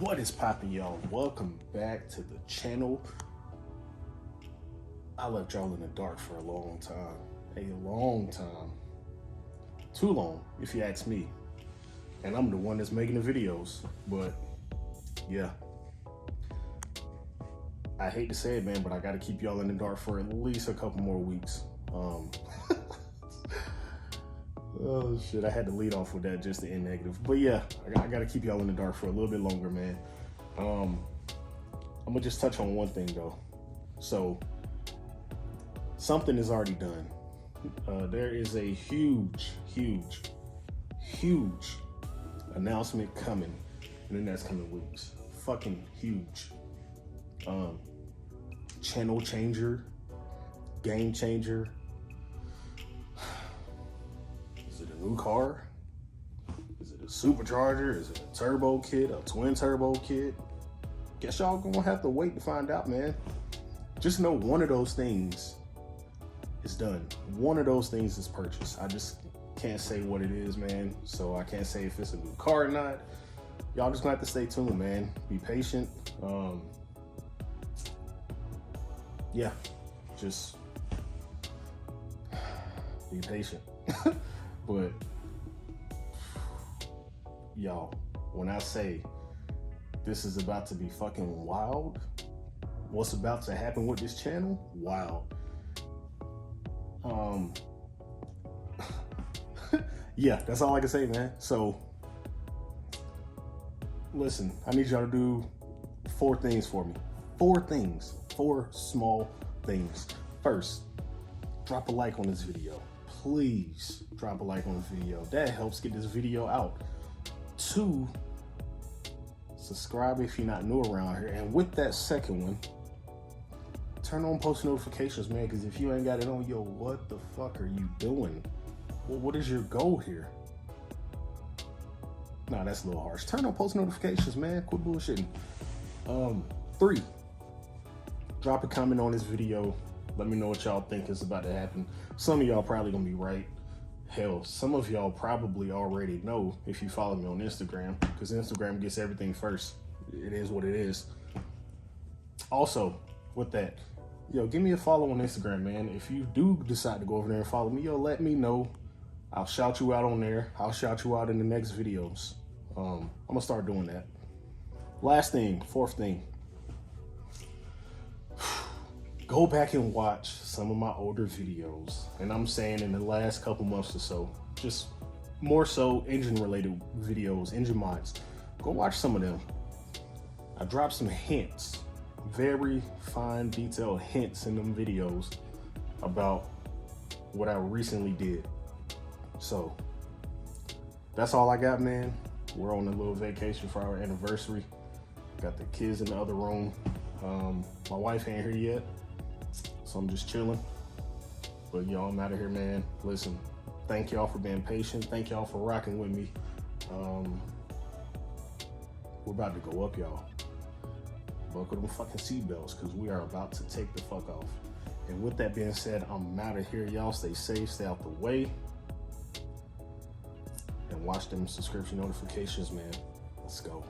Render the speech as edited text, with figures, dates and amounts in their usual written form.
What is poppin', y'all? Welcome back to the channel. I left y'all in the dark for a long time. A long time. Too long, if you ask me. And I'm the one that's making the videos. But, yeah. I hate to say it, man, but I gotta keep y'all in the dark for at least a couple more weeks. Oh shit, I had to lead off with that just to end negative. But yeah, I gotta keep y'all in the dark for a little bit longer, man. I'm gonna just touch on one thing though. So, something is already done. There is a huge announcement coming in the next coming weeks. Fucking huge. Channel changer, game changer. Is it a new car? Is it a supercharger? Is it a turbo kit? A twin turbo kit? Guess y'all gonna have to wait to find out, man. Just know one of those things is done. One of those things is purchased. I just can't say what it is, man. So I can't say if it's a new car or not. Y'all just gonna have to stay tuned, man. Be patient. Yeah, just be patient. But y'all, when I say this is about to be fucking wild, what's about to happen with this channel? Wild. Yeah, that's all I can say, man. So listen, I need y'all to do 4 things for me. 4 things, 4 small things. First, drop a like on this video. Please drop a like on this video. That helps get this video out. 2, subscribe if you're not new around here. And with that second one, turn on post notifications, man, because if you ain't got it on, yo, what the fuck are you doing? Well, what is your goal here? Nah, that's a little harsh. Turn on post notifications, man. Quit bullshitting. 3, drop a comment on this video. Let me know what y'all think is about to happen. Some of y'all probably gonna be right. Hell, some of y'all probably already know if you follow me on Instagram, because Instagram gets everything first. It is what it is. Also, with that, yo, give me a follow on Instagram, man. If you do decide to go over there and follow me, yo, let me know. I'll shout you out on there. I'll shout you out in the next videos. I'm gonna start doing that. Last thing, 4th thing. Go back and watch some of my older videos. And I'm saying in the last couple months or so, just more so engine related videos, engine mods. Go watch some of them. I dropped some hints, very fine detailed hints in them videos about what I recently did. So that's all I got, man. We're on a little vacation for our anniversary. Got the kids in the other room. My wife ain't here yet, so I'm just chilling. But y'all, I'm out of here, man. Listen, thank y'all for being patient. Thank y'all for rocking with me. We're about to go up, y'all. Buckle them fucking seatbelts, because we are about to take the fuck off. And with that being said, I'm out of here. Y'all stay safe, stay out the way. And watch them subscription notifications, man. Let's go.